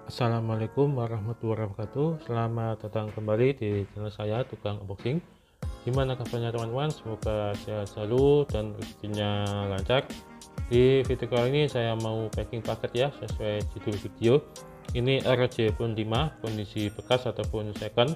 Assalamualaikum warahmatullahi wabarakatuh. Selamat datang kembali di channel saya Tukang Unboxing. Gimana kabarnya teman-teman? Semoga sehat selalu dan rezekinya lancar. Di video kali ini saya mau packing paket ya, sesuai judul video. Ini ROG Phone 5 kondisi bekas ataupun second.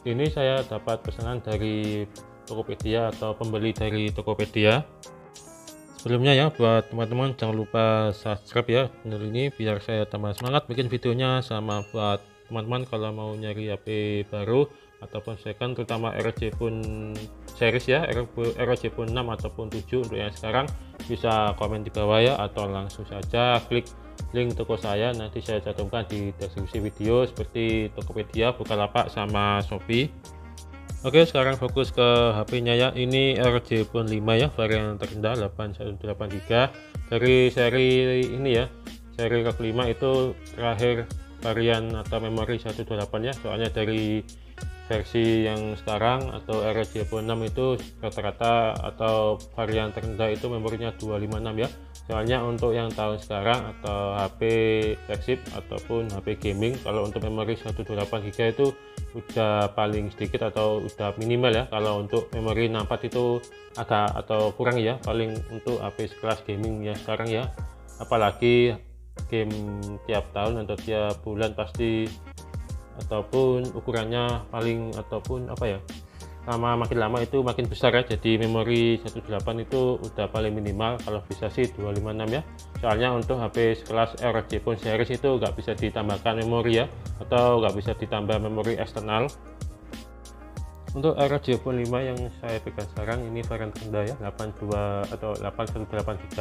Ini saya dapat pesanan dari Tokopedia atau pembeli dari Tokopedia. Sebelumnya ya, buat teman-teman jangan lupa subscribe ya channel ini biar saya tambah semangat bikin videonya. Sama buat teman-teman kalau mau nyari HP baru ataupun second, terutama ROG Phone series ya, ROG Phone 6 ataupun 7 untuk yang sekarang, bisa komen di bawah ya, atau langsung saja klik link toko saya, nanti saya cantumkan di deskripsi video seperti Tokopedia, Bukalapak sama Shopee. Oke, sekarang fokus ke HP-nya ya. Ini ROG Phone 5 ya, varian terendah 8128 GB dari seri ini ya. Seri ROG 5 itu terakhir varian atau memori 128 ya. Soalnya dari versi yang sekarang atau ROG Phone 6 itu rata-rata atau varian terendah itu memorinya 256 ya. Soalnya untuk yang tahun sekarang atau HP flagship ataupun HP gaming, kalau untuk memori 128 GB itu udah paling sedikit atau udah minimal ya. Kalau untuk memori 64 itu agak atau kurang ya, paling untuk HP sekelas gaming ya sekarang ya. Apalagi game tiap tahun atau tiap bulan pasti ataupun ukurannya paling ataupun apa ya, makin lama itu makin besar ya. Jadi memori 128 itu udah paling minimal, kalau bisa sih 256 ya. Soalnya untuk HP sekelas ROG Phone series itu nggak bisa ditambahkan memori ya, atau nggak bisa ditambah memori eksternal. Untuk ROG Phone 5 yang saya pegang sekarang ini varian rendah ya, 82 atau 818 GB,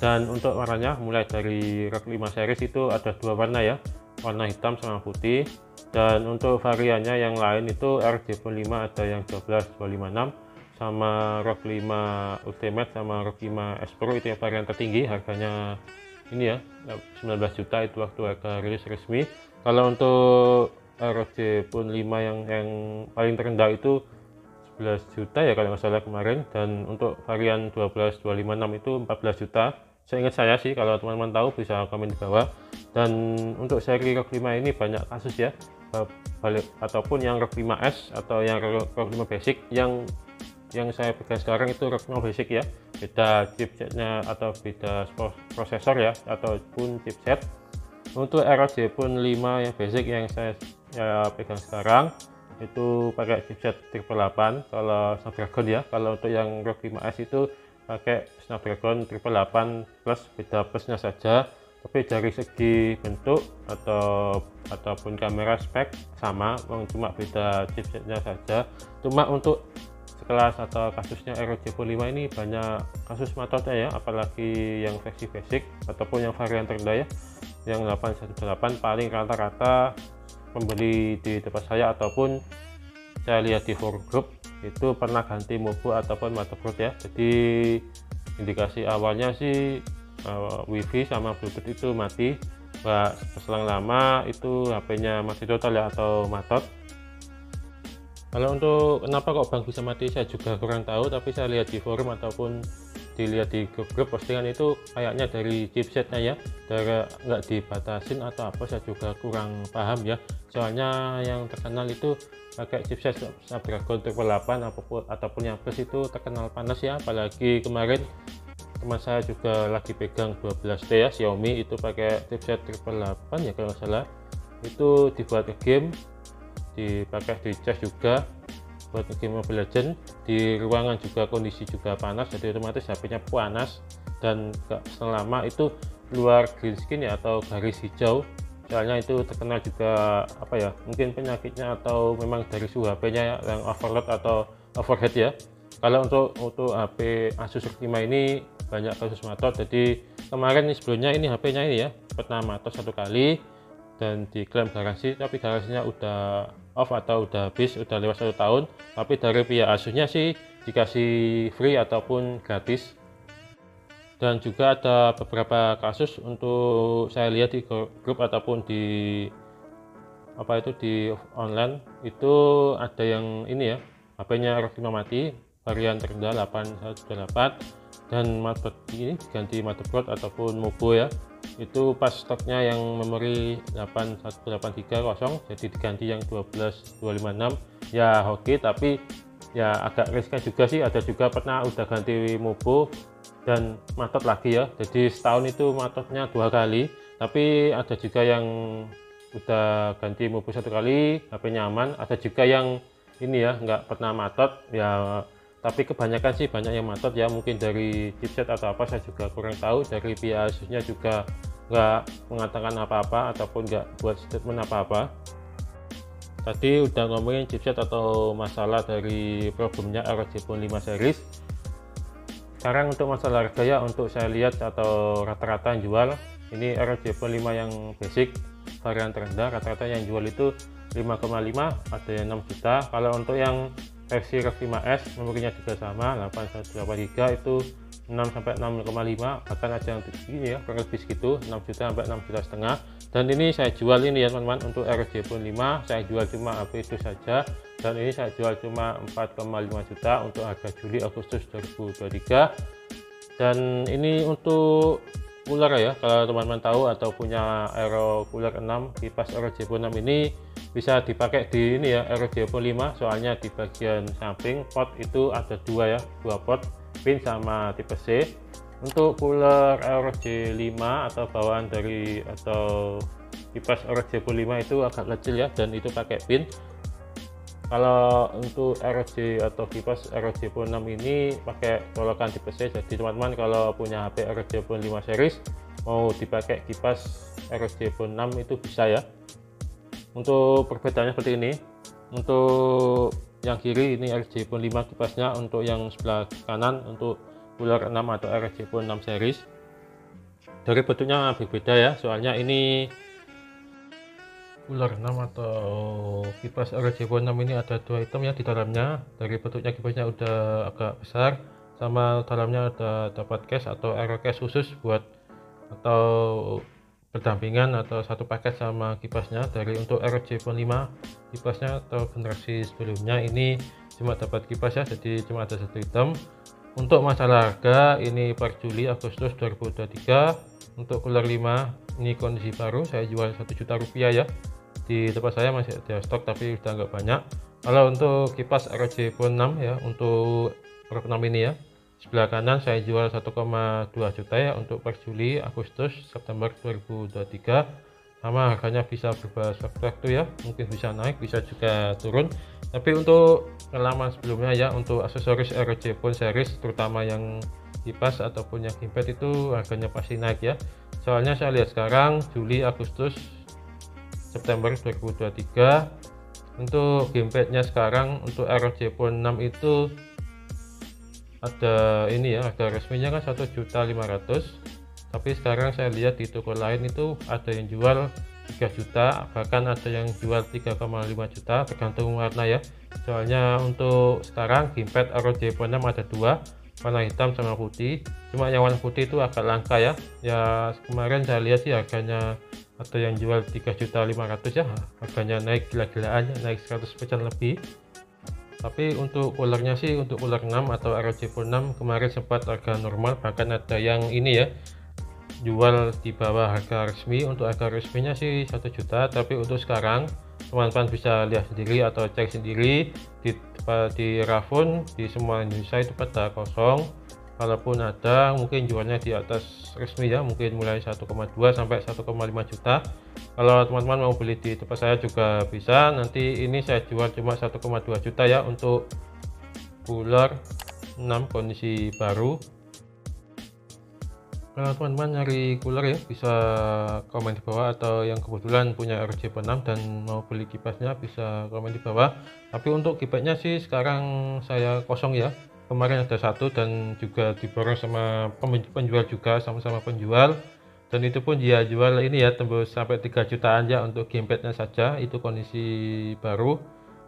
dan untuk warnanya mulai dari ROG 5 series itu ada dua warna ya, warna hitam sama putih. Dan untuk variannya yang lain itu ROG Phone 5 ada yang 12256 sama ROG 5 Ultimate sama ROG 5 S Pro, itu yang varian tertinggi, harganya ini ya 19 juta itu waktu harga rilis resmi. Kalau untuk ROG Phone 5 yang paling terendah itu 11 juta ya kalau nggak salah kemarin, dan untuk varian 12256 itu 14 juta seingat saya sih. Kalau teman-teman tahu bisa komen di bawah. Dan untuk seri ROG 5 ini banyak kasus ya, balik ataupun yang ROG 5S atau yang ROG 5 basic, yang saya pegang sekarang itu ROG 5 basic ya, beda chipsetnya atau beda prosesor ya ataupun chipset. Untuk ROG Phone 5 yang basic yang saya pegang sekarang itu pakai chipset 888 kalau Snapdragon ya. Kalau untuk yang ROG 5S itu pakai Snapdragon 888 plus, beda plusnya saja, tapi dari segi bentuk ataupun kamera spek sama, cuma beda chipsetnya saja. Cuma untuk sekelas atau kasusnya ROG Phone 5 ini banyak kasus matotnya ya, apalagi yang versi basic ataupun yang varian terendah ya, yang 818. Paling rata-rata pembeli di tempat saya ataupun saya lihat di forum grup itu pernah ganti motherboard ataupun motherboard ya. Jadi indikasi awalnya sih wifi sama bluetooth itu mati, nggak selang lama itu HP-nya mati total ya atau matot. Kalau untuk kenapa kok bang bisa mati saya juga kurang tahu, tapi saya lihat di forum ataupun dilihat di grup postingan itu kayaknya dari chipsetnya ya, dari nggak dibatasin atau apa, saya juga kurang paham ya. Soalnya yang terkenal itu pakai chipset Snapdragon 888 ataupun yang plus itu terkenal panas ya. Apalagi kemarin teman saya juga lagi pegang 12T ya, Xiaomi itu pakai chipset 888 ya kalau nggak salah, itu dibuat ke game, dipakai di cas juga buat game Mobile Legends, di ruangan juga kondisi juga panas, jadi otomatis HP-nya panas dan gak selama itu keluar green screen ya atau garis hijau. Soalnya itu terkenal juga apa ya, mungkin penyakitnya atau memang dari suhu HP-nya ya, yang overload atau overheat ya. Kalau untuk HP Asus ROG 5 ini banyak kasus matot. Jadi kemarin sebelumnya ini HP-nya ini ya pernah matot satu kali dan diklaim garansi, tapi garansinya udah off atau udah habis, udah lewat 1 tahun. Tapi dari pihak Asusnya sih dikasih free ataupun gratis. Dan juga ada beberapa kasus untuk saya lihat di grup ataupun di apa itu di online, itu ada yang ini ya, HP-nya ROG 5 mati, varian terendah 818, dan motherboard ini diganti motherboard ataupun mobo ya. itu pas stoknya yang memori 81830 jadi diganti yang 12256 ya oke, tapi ya agak riskan juga sih. Ada juga pernah udah ganti Mobo dan matot lagi ya, jadi setahun itu matotnya 2 kali. Tapi ada juga yang udah ganti Mobo 1 kali HP-nya aman, ada juga yang ini ya nggak pernah matot ya, tapi kebanyakan sih banyak yang matot ya, mungkin dari chipset atau apa saya juga kurang tahu. Dari pihak Asusnya juga nggak mengatakan apa-apa ataupun nggak buat statement apa-apa. Tadi udah ngomongin chipset atau masalah dari problemnya ROG Phone 5 series. Sekarang untuk masalah harga ya, untuk saya lihat atau rata-rata yang jual ini ROG Phone 5 yang basic varian terendah, rata-rata yang jual itu 5,5, ada yang 6 juta. Kalau untuk yang versi ROG 5S memorinya juga sama 818GB itu 6 sampai 6,5, bahkan ada yang ini ya kurang lebih segitu 6 juta sampai 6 juta setengah. Dan ini saya jual ini ya teman-teman, untuk ROG Phone 5 saya jual cuma HP itu saja, dan ini saya jual cuma 4,5 juta untuk harga Juli Agustus 2023. Dan ini untuk cooler ya, kalau teman-teman tahu atau punya Aero Cooler 6, kipas ROG Phone 6 ini bisa dipakai di ini ya ROG Phone 5, soalnya di bagian samping pot itu ada dua ya, dua pot pin sama tipe C. Untuk cooler ROG 5 atau bawaan dari atau kipas ROG Phone 5 itu agak kecil ya, dan itu pakai pin. Kalau untuk ROG atau kipas ROG Phone 6 ini pakai colokan tipe C, jadi teman-teman kalau punya HP ROG Phone 5 series mau dipakai kipas ROG Phone 6 itu bisa ya. Untuk perbedaannya seperti ini, untuk yang kiri ini ROG Phone 5 kipasnya, untuk yang sebelah kanan untuk cooler 6 atau ROG Phone 6 series. Dari bentuknya berbeda ya, soalnya ini cooler 6 atau kipas ROG Phone 6 ini ada dua item ya di dalamnya. Dari bentuknya kipasnya udah agak besar, sama dalamnya ada dapat case atau aero case khusus buat atau berdampingan atau satu paket sama kipasnya. Dari untuk ROG Phone 5 kipasnya atau generasi sebelumnya ini cuma dapat kipas ya, jadi cuma ada satu item. Untuk masalah harga ini per Juli Agustus 2023 untuk cooler 5 ini kondisi baru saya jual 1 juta rupiah ya. Di tempat saya masih ada stok tapi udah nggak banyak. Kalau untuk kipas ROG Phone 6 ya, untuk Pro 6 ini ya, sebelah kanan saya jual 1,2 juta ya untuk per Juli Agustus September 2023. Sama harganya bisa berubah sewaktu-waktu ya, mungkin bisa naik bisa juga turun. Tapi untuk pengalaman sebelumnya ya, untuk aksesoris ROG Phone series terutama yang kipas ataupun yang gamepad itu harganya pasti naik ya. Soalnya saya lihat sekarang Juli Agustus September 2023 untuk gamepadnya sekarang untuk ROG Phone 6 itu ada ini ya, harga resminya kan 1.500.000, tapi sekarang saya lihat di toko lain itu ada yang jual 3 juta, bahkan ada yang jual 3,5 juta tergantung warna ya. Soalnya untuk sekarang gamepad ROG Phone 6 ada dua, warna hitam sama putih, cuma yang warna putih itu agak langka ya. Ya kemarin saya lihat sih harganya ada yang jual 3.500.000 ya, harganya naik gila-gilaan ya, naik 100% lebih. Tapi untuk coolernya sih, untuk cooler 6 atau ROG Phone 6 kemarin sempat harga normal, bahkan ada yang ini ya jual di bawah harga resmi. Untuk harga resminya sih 1 juta, tapi untuk sekarang teman-teman bisa lihat sendiri atau cek sendiri di Rafon di semua Indonesia itu pada kosong. Kalaupun ada mungkin jualnya di atas resmi ya, mungkin mulai 1,2 sampai 1,5 juta. Kalau teman-teman mau beli di tempat saya juga bisa. Nanti ini saya jual cuma 1,2 juta ya untuk cooler 6 kondisi baru. Kalau teman-teman nyari cooler ya bisa komen di bawah, atau yang kebetulan punya ROG Phone 6 dan mau beli kipasnya bisa komen di bawah. Tapi untuk kipasnya sih sekarang saya kosong ya. Kemarin ada satu dan juga diborong sama penjual juga, sama-sama penjual, dan itu pun dia jual ini ya tembus sampai 3 jutaan ya untuk gamepadnya saja, itu kondisi baru.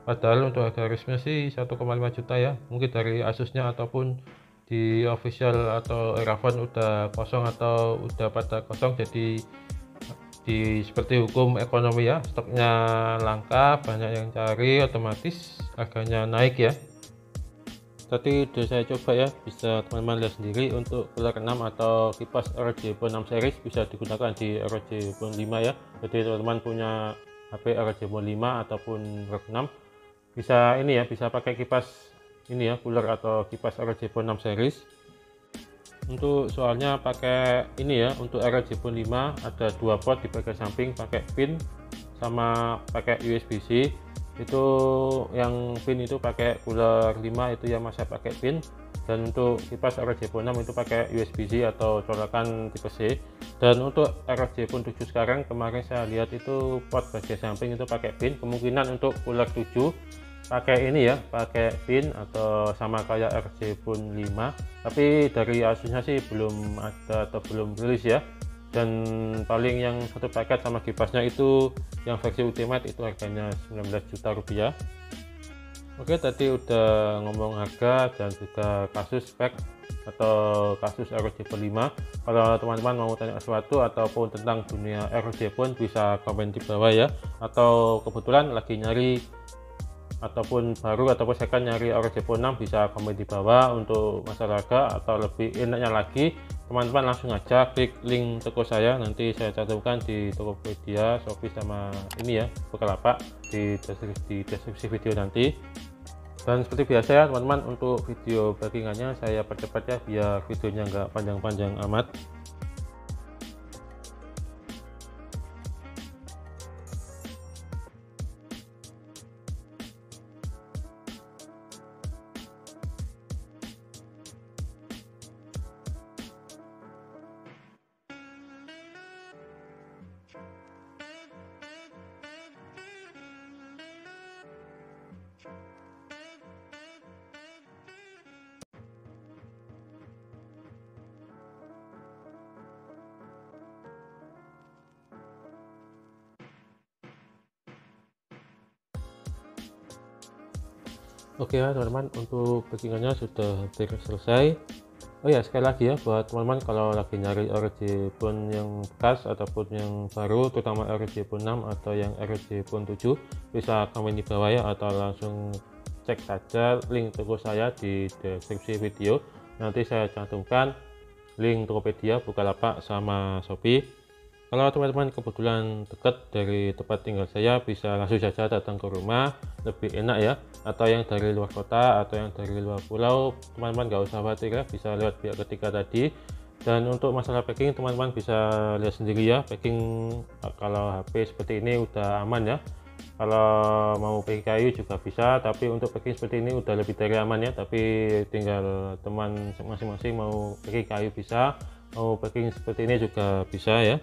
Padahal untuk harga resmi sih 1,5 juta ya, mungkin dari Asusnya ataupun di official atau Erafon udah kosong atau udah pada kosong. Jadi di seperti hukum ekonomi ya, stoknya langka, banyak yang cari, otomatis harganya naik ya. Tadi udah saya coba ya, bisa teman-teman lihat sendiri. Untuk cooler 6 atau kipas ROG Phone 6 series bisa digunakan di ROG Phone 5 ya. Jadi teman-teman punya HP ROG Phone 5 ataupun ROG 6 bisa ini ya, bisa pakai kipas ini ya, cooler atau kipas ROG Phone 6 series. Untuk soalnya pakai ini ya, untuk ROG Phone 5 ada dua port di bagian samping, pakai pin sama pakai USB-C. Itu yang pin itu pakai cooler 5 itu yang masih pakai pin, dan untuk kipas ROG Phone 6 itu pakai USB-C atau colokan tipe C. Dan untuk ROG Phone 7 sekarang, kemarin saya lihat itu port bagian samping itu pakai pin. Kemungkinan untuk cooler 7 pakai ini ya, pakai pin atau sama kayak ROG Phone 5, tapi dari Asusnya sih belum ada atau belum rilis ya. Dan paling yang satu paket sama kipasnya itu yang versi ultimate itu harganya 19 juta rupiah. Oke, tadi udah ngomong harga dan juga kasus spek atau kasus ROG Phone 5. Kalau teman-teman mau tanya sesuatu ataupun tentang dunia ROG Phone bisa komen di bawah ya, atau kebetulan lagi nyari ataupun baru ataupun second nyari ROG Phone 6 bisa komen di bawah. Untuk masalah harga atau lebih enaknya lagi, teman-teman langsung aja klik link toko saya, nanti saya cantumkan di Tokopedia, Shopee sama ini ya, Bukalapak di deskripsi video nanti. Dan seperti biasa ya teman-teman, untuk video backingannya saya percepat ya biar videonya nggak panjang-panjang amat. Oke ya teman-teman, untuk backingannya sudah hampir selesai. Oh ya, sekali lagi ya buat teman-teman, kalau lagi nyari ROG Phone yang bekas ataupun yang baru, terutama ROG Phone 6 atau yang ROG Phone 7, bisa komen di bawah ya, atau langsung cek saja link toko saya di deskripsi video. Nanti saya cantumkan link Tokopedia, Bukalapak sama Shopee. Kalau teman-teman kebetulan dekat dari tempat tinggal saya, bisa langsung saja datang ke rumah, lebih enak ya. Atau yang dari luar kota atau yang dari luar pulau, teman-teman nggak usah khawatir ya, bisa lewat pihak ketiga tadi. Dan untuk masalah packing, teman-teman bisa lihat sendiri ya, packing kalau HP seperti ini udah aman ya. Kalau mau packing kayu juga bisa, tapi untuk packing seperti ini udah lebih dari aman ya. Tapi tinggal teman masing-masing, mau packing kayu bisa, mau packing seperti ini juga bisa ya.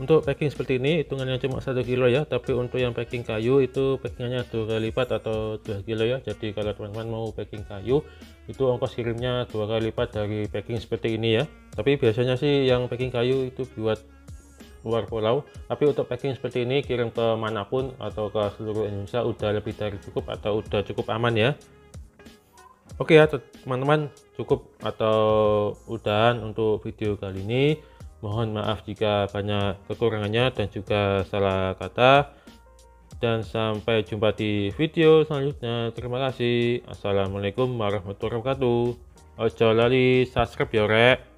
Untuk packing seperti ini hitungannya cuma 1 kilo ya, tapi untuk yang packing kayu itu packingannya 2 kali lipat atau 2 kilo ya. Jadi kalau teman-teman mau packing kayu itu ongkos kirimnya 2 kali lipat dari packing seperti ini ya. Tapi biasanya sih yang packing kayu itu buat luar pulau, tapi untuk packing seperti ini kirim ke manapun atau ke seluruh Indonesia udah lebih dari cukup atau udah cukup aman ya. Oke ya teman-teman, cukup atau udahan untuk video kali ini. Mohon maaf jika banyak kekurangannya dan juga salah kata, dan sampai jumpa di video selanjutnya. Terima kasih. Assalamualaikum warahmatullahi wabarakatuh. Ojo lali subscribe ya rek.